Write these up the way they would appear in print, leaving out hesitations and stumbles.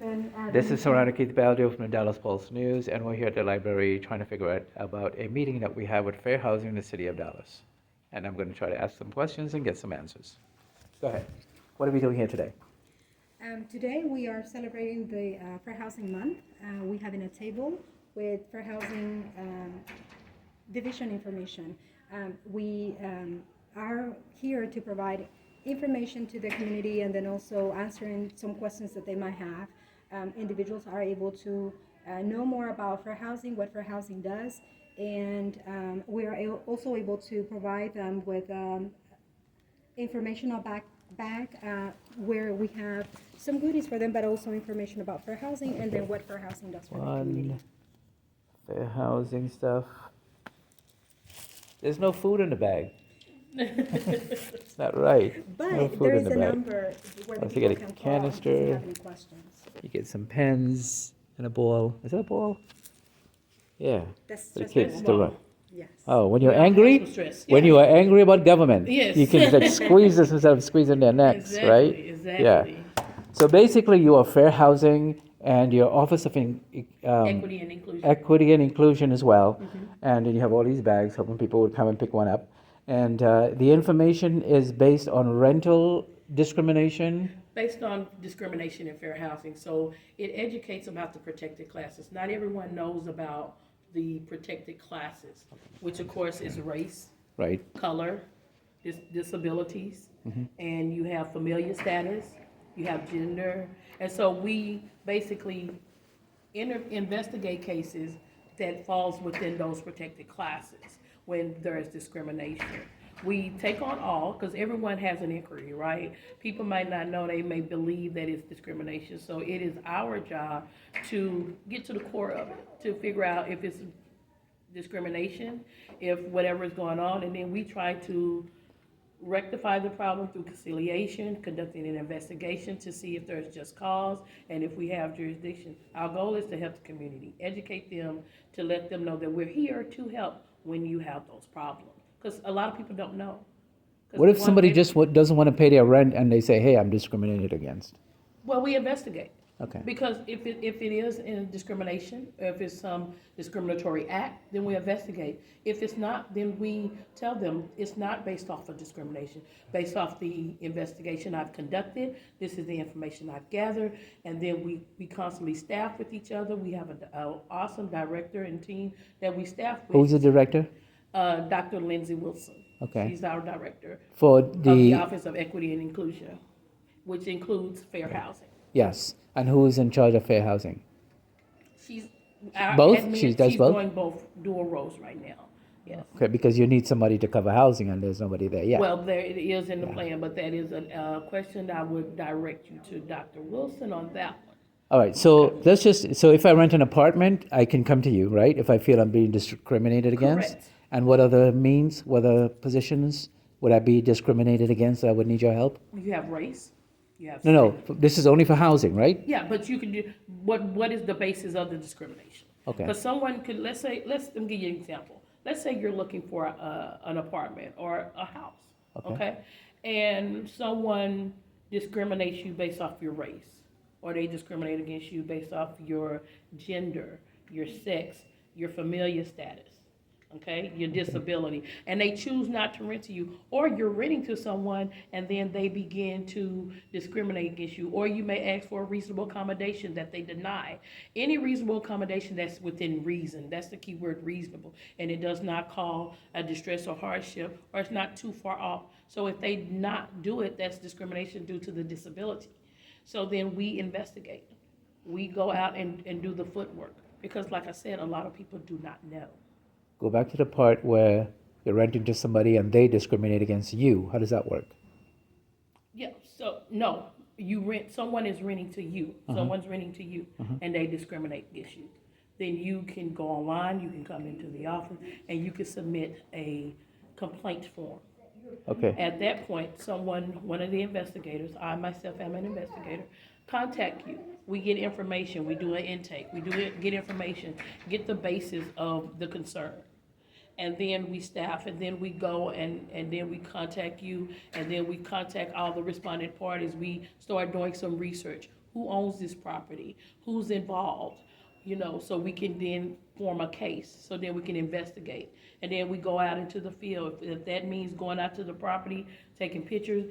And This is Sirrano Baldeo from the Dallas Pulse News, and we're here at the library trying to figure out about a meeting that we have with fair housing in the city of Dallas. And I'm going to try to ask some questions and get some answers. Go ahead. What are we doing here today? Today we are celebrating the Fair Housing Month. We're having a table with Fair Housing division information. We are here to provide information to the community and then also answering some questions that they might have. Individuals are able to know more about fair housing, what fair housing does, and we are also able to provide them with informational back where we have some goodies for them, but also information about fair housing and then what fair housing does for the community. Fair housing stuff. There's no food in the bag. It's not right. But no food there in is the a bag. number where the Also get people a can call if canister. they have any questions. You get some pens and a ball. Is that a ball? Yeah. That's For the just kids a to ball. run. Yes. Oh, when you're Yeah, angry? mental stress. When Yeah. you are angry about government, Yes. you can like squeeze this instead of squeezing their necks, Exactly, right? exactly. Yeah. So basically, you are fair housing and your Office of Equity and inclusion. Equity and Inclusion as well. Mm-hmm. And then you have all these bags, hoping people would come and pick one up. And the information is based on rental discrimination. Based on discrimination in fair housing. So it educates about the protected classes. Not everyone knows about the protected classes, which of course is race, Right. color, disabilities, and you have familial status, you have gender. And so we basically investigate cases that falls within those protected classes when there is discrimination. We take on all, because everyone has an inquiry, right? People might not know, they may believe that it's discrimination. So it is our job to get to the core of it, to figure out if it's discrimination, if whatever is going on, and then we try to rectify the problem through conciliation, conducting an investigation to see if there's just cause and if we have jurisdiction. Our goal is to help the community, educate them, to let them know that we're here to help when you have those problems. Because a lot of people don't know. What if somebody just doesn't want to pay their rent and they say, hey, I'm discriminated against? Well, we investigate. Okay. Because if it is in discrimination, or if it's some discriminatory act, then we investigate. If it's not, then we tell them it's not based off of discrimination, based off the investigation I've conducted, this is the information I've gathered, and then we constantly staff with each other. We have an awesome director and team that we staff with. Who's the director? Dr. Lindsay Wilson. Okay. She's our director For of the the, Office of Equity and Inclusion, which includes fair housing. yes. And who is in charge of fair housing? She's our Both? admin. She does She's both? doing both dual roles right now. Yes. Okay, because you need somebody to cover housing and there's nobody there yet. Well, there it is in the plan, but that is a question I would direct you to Dr. Wilson on that one. All right, so so if I rent an apartment, I can come to you, right? If I feel I'm being discriminated against? Correct. And what other means, what other positions would I be discriminated against that I would need your help? You have race. You have No, sex. this is only for housing, right? Yeah, but you can do what is the basis of the discrimination? Okay. Because someone could let me give you an example. Let's say you're looking for an apartment or a house, okay? And someone discriminates you based off your race, or they discriminate against you based off your gender, your sex, your familial status, okay, your disability, and they choose not to rent to you, or you're renting to someone and then they begin to discriminate against you, or you may ask for a reasonable accommodation that they deny. Any reasonable accommodation that's within reason, that's the key word, reasonable, and it does not call a distress or hardship, or it's not too far off. So if they not do it, that's discrimination due to the disability. So then we investigate. We go out and do the footwork, because like I said, a lot of people do not know. Go back to the part where you're renting to somebody and they discriminate against you. How does that work? Yeah, so, no, someone is renting to you, someone's renting to you, and they discriminate against you. Then you can go online, you can come into the office, and you can submit a complaint form. Okay. At that point, one of the investigators, I myself am an investigator, contact you. We get information, we do an intake, get information, get the basis of the concern. And then we staff, and then we go and then we contact you, and then we contact all the respondent parties. We start doing some research. who owns this property, who's involved, so we can then form a case, so then we can investigate. And then we go out into the field. If that means going out to the property, taking pictures,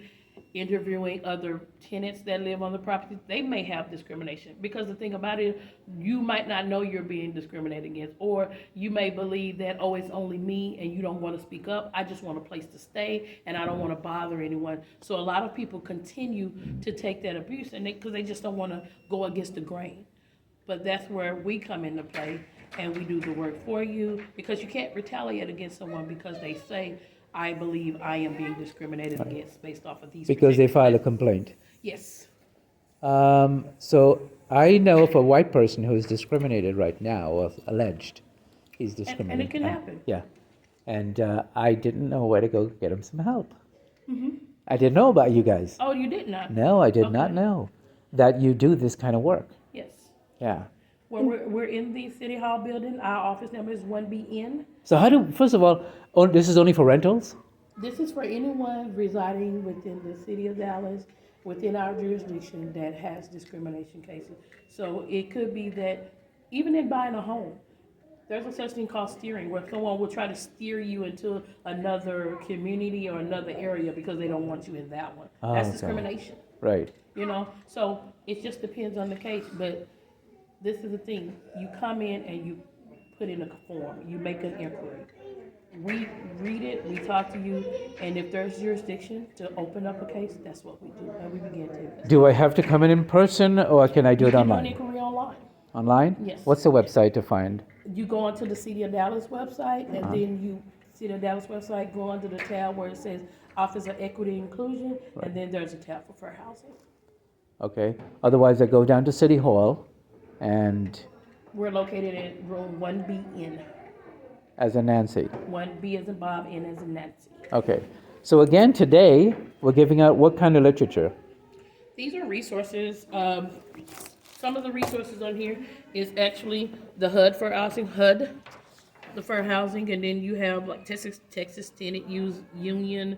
interviewing other tenants that live on the property, they may have discrimination. Because the thing about it, you might not know you're being discriminated against, or you may believe that, oh, it's only me, and you don't want to speak up. I just want a place to stay, and I don't want to bother anyone. So a lot of people continue to take that abuse, and because they just don't want to go against the grain. But that's where we come into play, and we do the work for you, because you can't retaliate against someone because they say, I believe I am being discriminated against based off of these. Because they file a particular- complaint. Yes. So I know of a white person who is discriminated right now, or alleged he's discriminated. And it can happen. Yeah. And I didn't know where to go get him some help. Mm-hmm. I didn't know about you guys. Oh, you did not? No, I did not Okay. know that you do this kind of work. Yes. Yeah. Well, we're in the City Hall building. Our office number is 1BN. So first of all, this is only for rentals? This is for anyone residing within the city of Dallas, within our jurisdiction, that has discrimination cases. So it could be that even in buying a home, there's a such thing called steering, where someone will try to steer you into another community or another area because they don't want you in that one. Oh, That's okay. discrimination, Right. So it just depends on the case. But this is the thing: you come in and you put in a form, you make an inquiry. We read it, we talk to you, and if there's jurisdiction to open up a case, that's what we do, and we begin to investigate. Do I have to come in person, or can I do You it can do an online? inquiry online. Online? Yes. What's the website to find? You go onto the City of Dallas website, and Uh-huh. then you, City of Dallas website, go under the tab where it says Office of Equity and Inclusion, and then there's a tab for fair housing. Okay. Otherwise, I go down to City Hall, and We're located in room 1BN. as a Nancy. 1B as in Bob, N as in Nancy. Okay. So again, today, we're giving out what kind of literature? These are resources. Some of the resources on here is actually the HUD for housing, the fair housing, and then you have like Texas Tenant Union.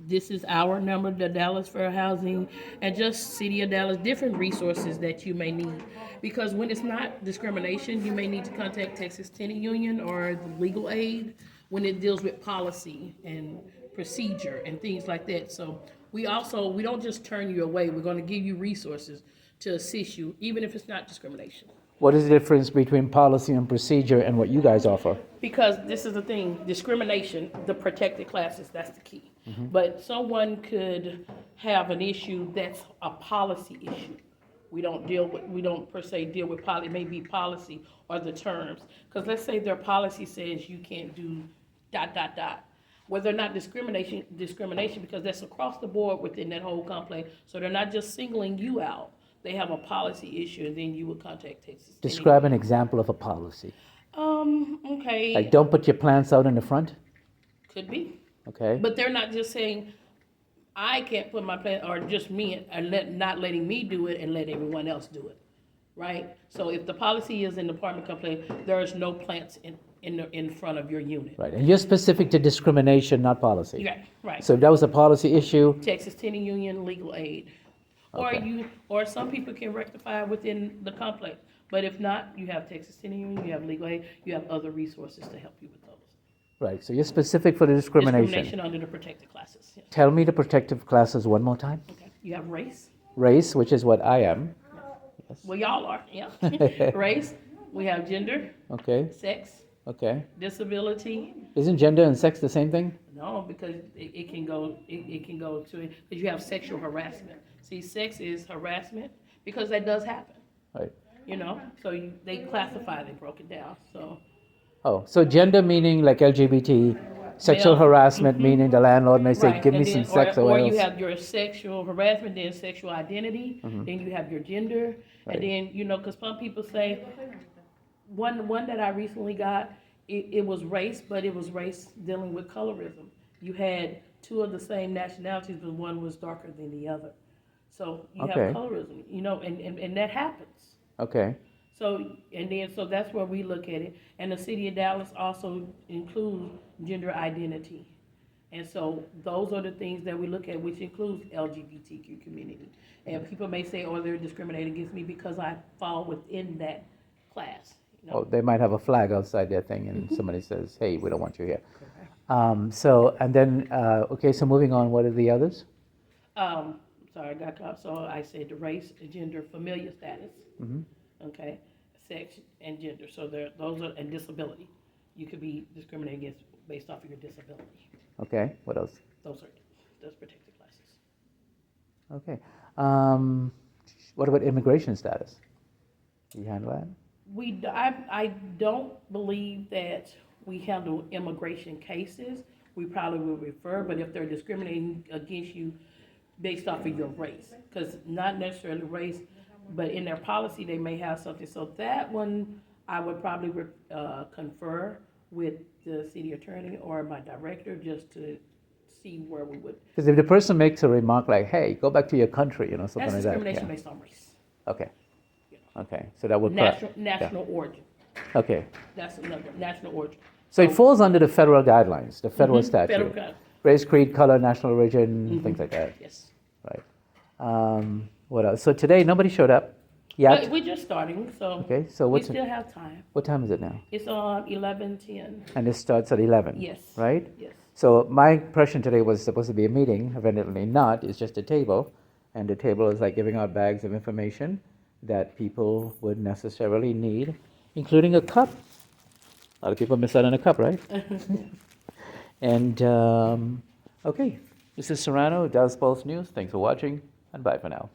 This is our number, the Dallas Fair Housing, and just City of Dallas, different resources that you may need. Because when it's not discrimination, you may need to contact Texas Tenant Union or the legal aid when it deals with policy and procedure and things like that. So we don't just turn you away. We're going to give you resources to assist you, even if it's not discrimination. What is the difference between policy and procedure and what you guys offer? Because this is the thing, discrimination, the protected classes, that's the key. But someone could have an issue that's a policy issue. We don't per se deal with policy, it may be policy or the terms. Because let's say their policy says you can't do ... Well, they're not discrimination, because that's across the board within that whole complex. So they're not just singling you out. They have a policy issue, and then you would contact Texas. Describe an example of a policy. Okay. Like, don't put your plants out in the front? Could be. Okay. But they're not just saying, I can't put my plant, or just me, and not letting me do it and let everyone else do it, right? So if the policy is in the apartment complex, there is no plants in front of your unit. Right. And you're specific to discrimination, not policy. Yeah, right. So if that was a policy issue, Texas Tenant Union, legal aid. Okay. Or some people can rectify within the complex. But if not, you have Texas Tenant Union, you have legal aid, you have other resources to help you with those. right, so you're specific for the discrimination. Discrimination under the protected classes, yes. Tell me the protective classes one more time. Okay. You have race. Race, which is what I am. Well, y'all are, yeah. Race, we have gender, Okay, sex, okay. disability. Isn't gender and sex the same thing? No, because it can go to, because you have sexual harassment. See, sex is harassment, because that does happen, Right. so they classify, they broke it down, so. Oh, so gender meaning like LGBT, sexual Male. harassment meaning the landlord may say, Right, give me and some then- sex or Or you else. have your sexual harassment, then sexual identity, then you have your gender, Right. and then, because some people say, one that I recently got, it was race, but it was race dealing with colorism. You had two of the same nationalities, but one was darker than the other. So you Okay. have colorism, and that happens. Okay, So that's where we look at it. And the city of Dallas also includes gender identity. And so those are the things that we look at, which includes LGBTQ community. And people may say, oh, they're discriminating against me because I fall within that class. You know? Oh, they might have a flag outside their thing and somebody says, hey, we don't want you here. So moving on, what are the others? Sorry, I got caught. So I said the race, gender, familial status, okay, sex and gender. So those are, and disability. You could be discriminated against based off of your disability. Okay, what else? Those protected classes. Okay. What about immigration status? Do you handle that? I don't believe that we handle immigration cases. We probably will refer, but if they're discriminating against you based off of your race, because not necessarily race, but in their policy, they may have something. So that one, I would probably confer with the city attorney or my director just to see where we would. Because if the person makes a remark like, hey, go back to your country, something That's like that. discrimination based on race. Okay. Okay, so that would. National origin. Okay. That's another, national origin. So it falls under the federal guidelines, the federal statute. Federal guidelines. Race, creed, color, national origin, things like that. Yes. Right. What else? So today, nobody showed up yet? But we're just starting, so Okay, so we still have time. what time is it now? It's on 11:10. And it starts at 11? Yes. Right? Yes. So my impression today was supposed to be a meeting, evidently not, it's just a table. And the table is like giving out bags of information that people would necessarily need, including a cup. A lot of people miss out on a cup, right? And, okay, this is Sirrano, Dallas Pulse News. Thanks for watching, and bye for now.